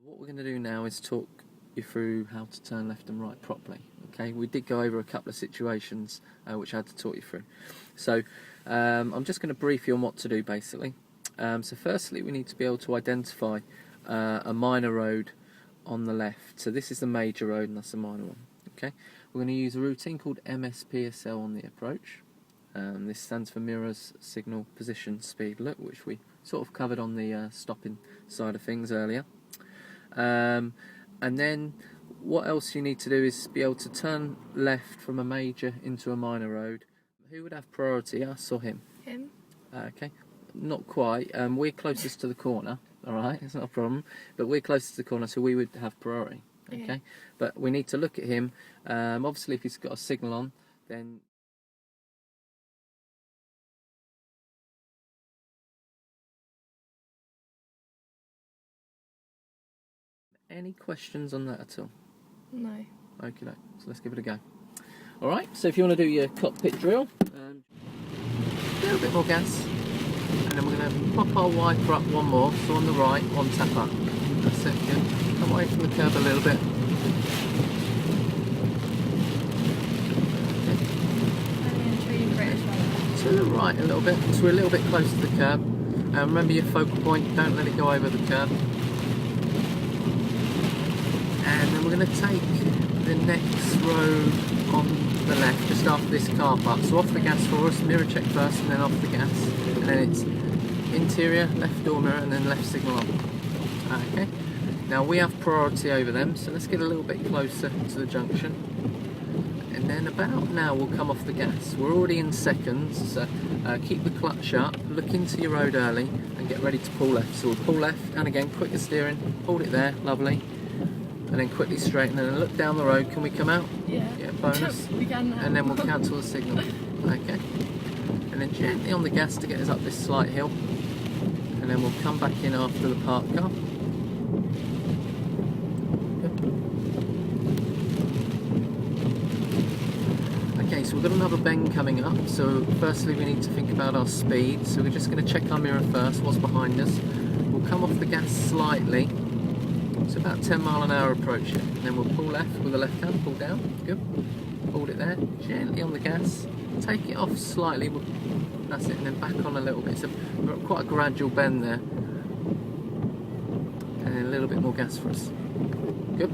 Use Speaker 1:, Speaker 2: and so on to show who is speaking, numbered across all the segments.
Speaker 1: What we're going to do now is talk you through how to turn left and right properly. Okay, we did go over a couple of situations which I had to talk you through. So I'm just going to brief you on what to do basically. So firstly, we need to be able to identify a minor road on the left. So this is the major road and that's a minor one. Okay, we're going to use a routine called MSPSL on the approach. This stands for mirrors, signal, position, speed, look, which we sort of covered on the stopping side of things earlier. And then what else you need to do is be able to turn left from a major into a minor road. Who would have priority, us or him?
Speaker 2: Him.
Speaker 1: Okay, not quite. We're closest to the corner, alright, it's not a problem, but we're closest to the corner, so we would have priority, okay? But we need to look at him. Obviously if he's got a signal on, then any questions on that at all?
Speaker 2: No.
Speaker 1: Okay, so let's give it a go. Alright, so if you want to do your cockpit drill, a little bit more gas, and then we're going to pop our wiper up one more, so on the right, one tap up. That's it, good. Come away from the curb a little bit. Okay. To the right a little bit, so we're a little bit close to the curb. Remember your focal point, don't let it go over the curb. And then we're going to take the next road on the left, just after this car park. So off the gas for us, mirror check first and then off the gas. And then it's interior, left door mirror and then left signal on. Okay, now we have priority over them, so let's get a little bit closer to the junction. And then about now we'll come off the gas. We're already in seconds, so keep the clutch up, look into your road early and get ready to pull left. So we'll pull left and again, quicker steering, hold it there, lovely. And then quickly straighten and look down the road. Can we come out?
Speaker 2: Yeah.
Speaker 1: Yeah, bonus.
Speaker 2: We can now.
Speaker 1: And then we'll cancel the signal. Okay. And then gently on the gas to get us up this slight hill. And then we'll come back in after the parked car. Okay, so we've got another bend coming up. So firstly we need to think about our speed. So we're just going to check our mirror first, what's behind us. We'll come off the gas slightly. It's about 10 mile an hour approach it. And then we'll pull left with the left hand, pull down, good. Hold it there, gently on the gas. Take it off slightly, that's it, and then back on a little bit. So we've got quite a gradual bend there. And then a little bit more gas for us. Good,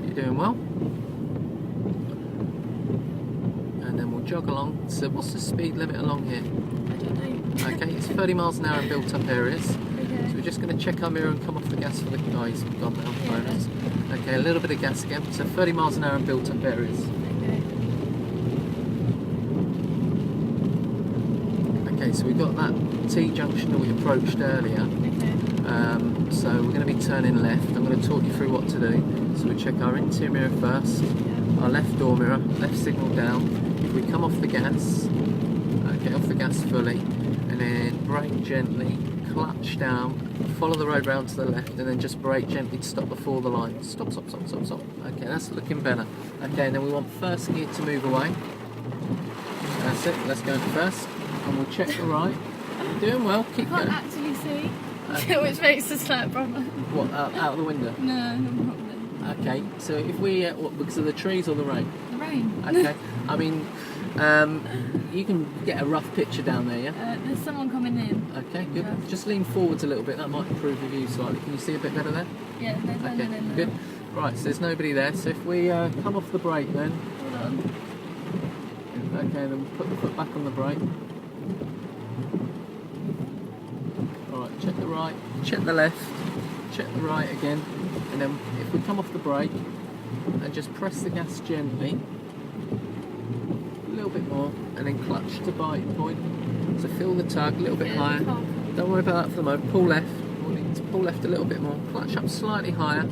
Speaker 1: you're doing well. And then we'll jog along. So what's the speed limit along here?
Speaker 2: I don't know.
Speaker 1: Okay, it's 30 miles an hour in built up areas. So we're just going to check our mirror and come off the gas for the guys. We've gone now, bonus. Okay, a little bit of gas again. So 30 miles an hour in built up areas. Okay, so we've got that T-junction that we approached earlier. So we're going to be turning left. I'm going to talk you through what to do. So we check our interior mirror first, our left door mirror, left signal down. If we come off the gas, get off the gas fully, and then brake gently, clutch down, follow the road round to the left, and then just brake gently to stop before the line. Stop, stop, stop, stop, stop. Okay, that's looking better. Okay, and then we want first gear to move away. That's it, let's go into first. And we'll check the right. You're doing well, keep going.
Speaker 2: I can't actually see. Which makes us like a problem.
Speaker 1: What, out of the window?
Speaker 2: No, no problem.
Speaker 1: Okay, so if we, what, because of the trees or the rain?
Speaker 2: The rain.
Speaker 1: Okay, I mean, you can get a rough picture down there, yeah?
Speaker 2: There's someone coming in.
Speaker 1: Okay, good.
Speaker 2: Yeah.
Speaker 1: Just lean forwards a little bit, that might improve the view slightly. Can you see a bit better there?
Speaker 2: Yeah, there's no
Speaker 1: Okay,
Speaker 2: one in
Speaker 1: good.
Speaker 2: there.
Speaker 1: Right, so there's nobody there. So if we come off the brake then.
Speaker 2: Hold on.
Speaker 1: Okay, then we'll put the foot back on the brake. Alright, check the right, check the left, check the right again. And then if we come off the brake and just press the gas gently, a little bit more, and then clutch to biting point. So feel the tug a little bit higher. Don't worry about that for the moment. Pull left. We'll need to pull left a little bit more. Clutch up slightly higher.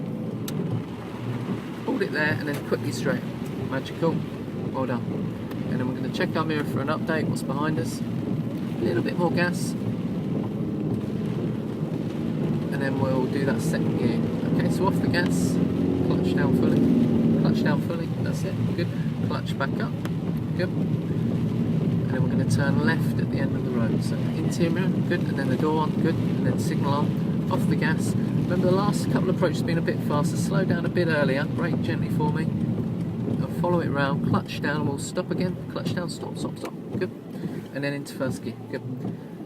Speaker 1: Hold it there and then quickly straight. Magical. Well done. And then we're going to check our mirror for an update. What's behind us? A little bit more gas. And then we'll do that second gear. Okay, so off the gas. Clutch down fully. Clutch down fully. That's it. Good. Clutch back up. Good. And then we're going to turn left at the end of the road. So interior, good, and then the door on, good, and then signal on, off the gas, Remember the last couple of approaches been a bit faster. Slow down a bit earlier. Brake gently for me. I'll follow it round. Clutch down and we'll stop again. Clutch down. Stop. Stop. Stop. Good. And then into first gear. Good.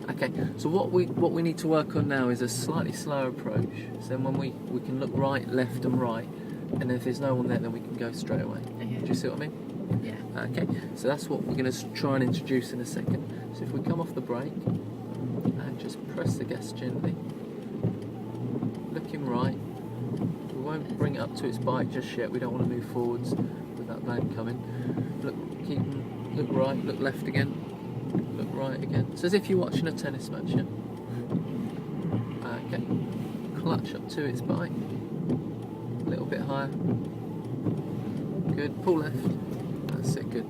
Speaker 1: Okay. So what we need to work on now is a slightly slower approach. So then when we can look right, left, and right, and if there's no one there, then we can go straight away.
Speaker 2: Okay.
Speaker 1: Do you see what I mean?
Speaker 2: Yeah.
Speaker 1: Okay. So that's what we're going to try and introduce in a second. So if we come off the brake and just press the gas gently. Looking right, we won't bring it up to its bike just yet. We don't want to move forwards with that van coming. Look right, look left again, look right again. It's as if you're watching a tennis match, yeah? Okay, clutch up to its bike, a little bit higher. Good, pull left, that's it, good,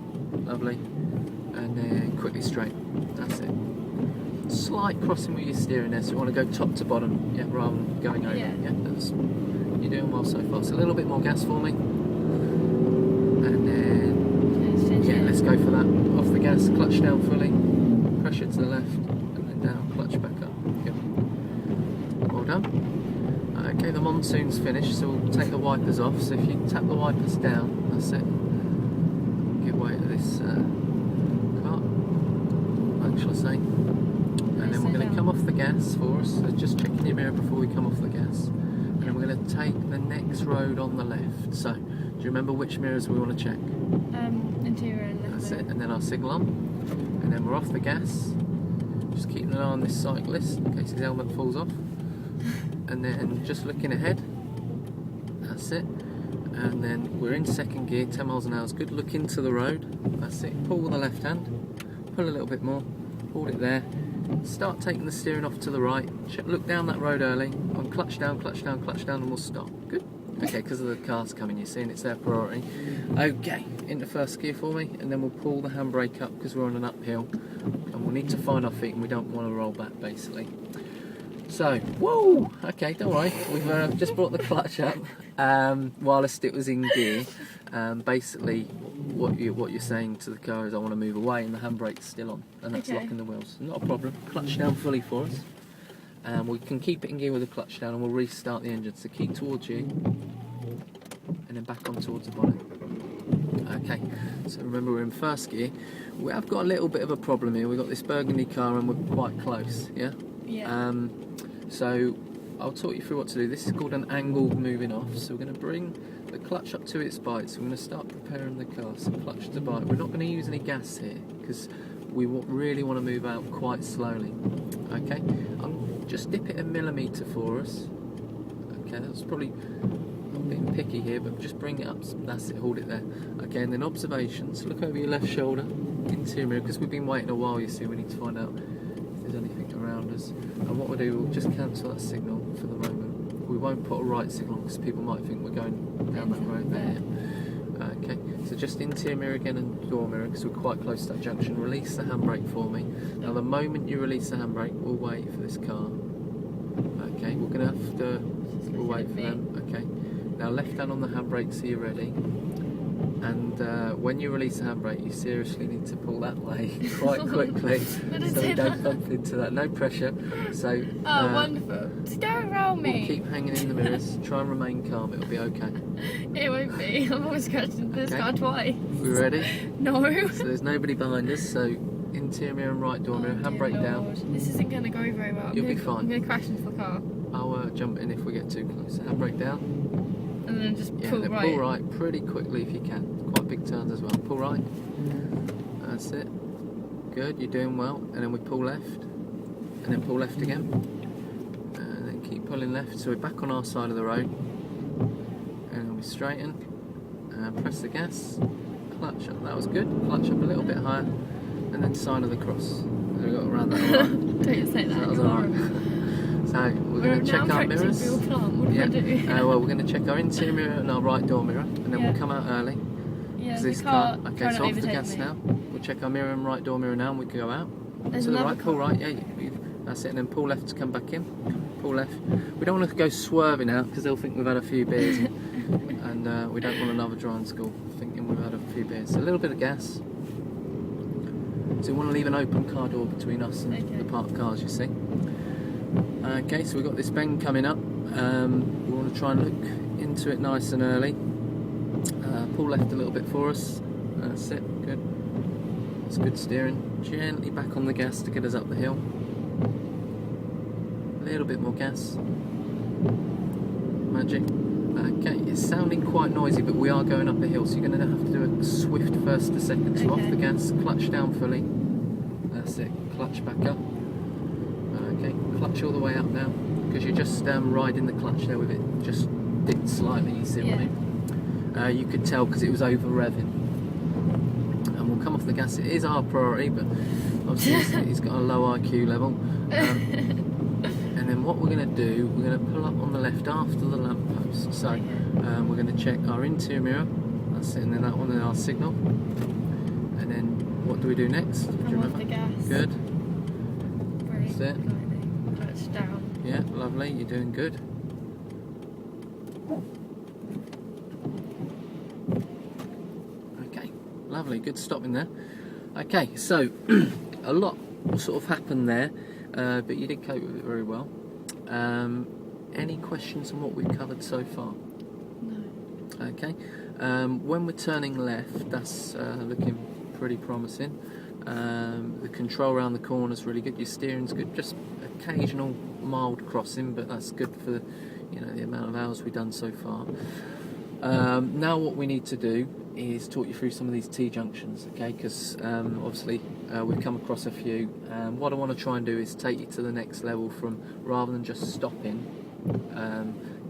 Speaker 1: lovely. And then quickly straight, that's it. Slight crossing with your steering there, so you want to go top to bottom, yeah, rather than going over.
Speaker 2: Yeah.
Speaker 1: That's, you're doing well so far. So a little bit more gas for me, and then yeah, let's go for that. Off the gas, clutch down fully, pressure to the left, and then down, clutch back up. Good. Well done. Okay, the monsoon's finished, so we'll take the wipers off. So if you tap the wipers down, that's it. Give way to this car. Actually, say. And then we're going to come off the gas for us, so just checking your mirror before we come off the gas. And then we're going to take the next road on the left. So, do you remember which mirrors we want to check?
Speaker 2: Interior and left.
Speaker 1: That's it, and then I'll signal on. And then we're off the gas. Just keeping an eye on this cyclist in case his helmet falls off. And then just looking ahead. That's it. And then we're in second gear, 10 miles an hour is good. Look into the road. That's it. Pull with the left hand. Pull a little bit more. Hold it there. Start taking the steering off to the right. Look down that road early. On clutch down, and we'll stop. Good. Okay, because of the cars coming, you're seeing it's their priority. Okay, into first gear for me, and then we'll pull the handbrake up because we're on an uphill, and we'll need to find our feet, and we don't want to roll back, basically. So, whoa! Okay, don't worry. We've just brought the clutch up whilst it was in gear. Basically, what you're saying to the car is I want to move away, and the handbrake's still on, and that's
Speaker 2: Okay.
Speaker 1: locking the wheels. Not a problem. Clutch down fully for us. We can keep it in gear with the clutch down, and we'll restart the engine. So keep towards you, and then back on towards the bonnet. Okay. So remember we're in first gear. We have got a little bit of a problem here. We've got this burgundy car, and we're quite close. Yeah.
Speaker 2: Yeah.
Speaker 1: So I'll talk you through what to do. This is called an angled moving off. So we're going to bring the clutch up to its bite. So we're going to start preparing the car. So clutch to bite. We're not going to use any gas here because we really want to move out quite slowly. Okay. Just dip it a millimetre for us. Okay, that's probably I'm being picky here, but just bring it up. That's it. Hold it there. Okay, and then observations. Look over your left shoulder, interior mirror, because we've been waiting a while. You see, we need to find out if there's anything around us. And what we'll do, we'll just cancel that signal for the moment. We won't put a right signal because people might think we're going down that road there. Okay, so just interior mirror again and door mirror because we're quite close to that junction. Release the handbrake for me. Now the moment you release the handbrake, we'll wait for this car. Okay, we're going to have to, we'll wait for them. Okay, now left hand on the handbrake so you're ready. And when you release the handbrake, you seriously need to pull that way quite quickly so you don't bump into that. No pressure. So
Speaker 2: Wonderful. Just go around me.
Speaker 1: we'll keep hanging in the mirrors. Try and remain calm. It'll be okay.
Speaker 2: It won't be. I've always scratched into this
Speaker 1: Okay.
Speaker 2: car twice.
Speaker 1: We ready?
Speaker 2: No.
Speaker 1: So there's nobody behind us. So interior mirror and right door mirror.
Speaker 2: Oh,
Speaker 1: Handbrake
Speaker 2: dear
Speaker 1: down.
Speaker 2: Lord. This isn't going to go very well.
Speaker 1: You'll be fine.
Speaker 2: I'm going to crash into the car.
Speaker 1: I'll jump in if we get too close. Handbrake down.
Speaker 2: And then just
Speaker 1: Yeah,
Speaker 2: pull
Speaker 1: then
Speaker 2: right.
Speaker 1: pull right pretty quickly if you can. Quite big turns as well. Pull right. That's it. Good, you're doing well. And then we pull left. And then pull left again. And then keep pulling left. So we're back on our side of the road. And then we straighten. And press the gas. Clutch up. That was good. Clutch up a little bit higher. And then sign of the cross. So we got around that alright.
Speaker 2: Don't say that.
Speaker 1: So that was
Speaker 2: You're
Speaker 1: alright.
Speaker 2: horrible.
Speaker 1: So we're going to check our mirrors.
Speaker 2: Real plum. What do I do?
Speaker 1: Well, we're going to check our interior mirror and our right door mirror, and then
Speaker 2: Yeah.
Speaker 1: we'll come out early.
Speaker 2: Yeah,
Speaker 1: Because
Speaker 2: the
Speaker 1: this
Speaker 2: car.
Speaker 1: car. Okay,
Speaker 2: trying
Speaker 1: so
Speaker 2: to
Speaker 1: off the
Speaker 2: overtake
Speaker 1: gas
Speaker 2: me.
Speaker 1: now. We'll check our mirror and right door mirror now, and we can go out.
Speaker 2: There's
Speaker 1: To the
Speaker 2: another
Speaker 1: right, pull
Speaker 2: car.
Speaker 1: right. Yeah, that's it. And then pull left to come back in. Pull left. We don't want to go swerving out because they'll think we've had a few beers, and we don't want another driving school thinking we've had a few beers. So a little bit of gas. So we want to leave an open car door between us and
Speaker 2: Okay.
Speaker 1: the parked cars, you see. Okay, so we've got this bend coming up. We want to try and look into it nice and early. Pull left a little bit for us. That's it, good. That's good steering. Gently back on the gas to get us up the hill. A little bit more gas. Magic. Okay, it's sounding quite noisy, but we are going up a hill, so you're going to have to do a swift first to second. So off the gas, clutch down fully. That's it, clutch back up. Okay, clutch all the way up now, because you're just riding the clutch there with it. Just dipped slightly, you see what I mean? You could tell because it was over revving. And we'll come off the gas. It is our priority, but obviously it's got a low IQ level. And then what we're going to do, we're going to pull up on the left after the lamppost. So we're going to check our interior mirror. That's it, and then that one, and our signal. And then what do we do next? Do you remember?
Speaker 2: Off the gas.
Speaker 1: Good.
Speaker 2: Brake,
Speaker 1: That's it.
Speaker 2: clutch down.
Speaker 1: Yeah, lovely. You're doing good. Okay, lovely. Good stopping there. Okay, so a lot sort of happened there, but you did cope with it very well. Any questions on what we've covered so far?
Speaker 2: No.
Speaker 1: Okay. When we're turning left, that's looking pretty promising. The control around the corner is really good. Your steering's good. Just occasional mild crossing, but that's good for the amount of hours we've done so far. Now what we need to do is talk you through some of these T-junctions, okay? Because obviously we've come across a few. What I want to try and do is take you to the next level from, rather than just stopping,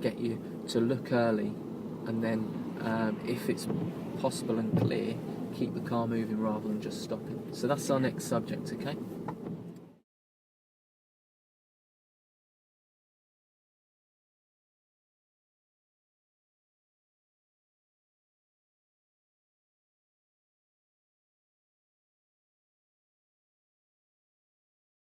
Speaker 1: get you to look early, and then if it's possible and clear, keep the car moving rather than just stopping. So that's our next subject, okay?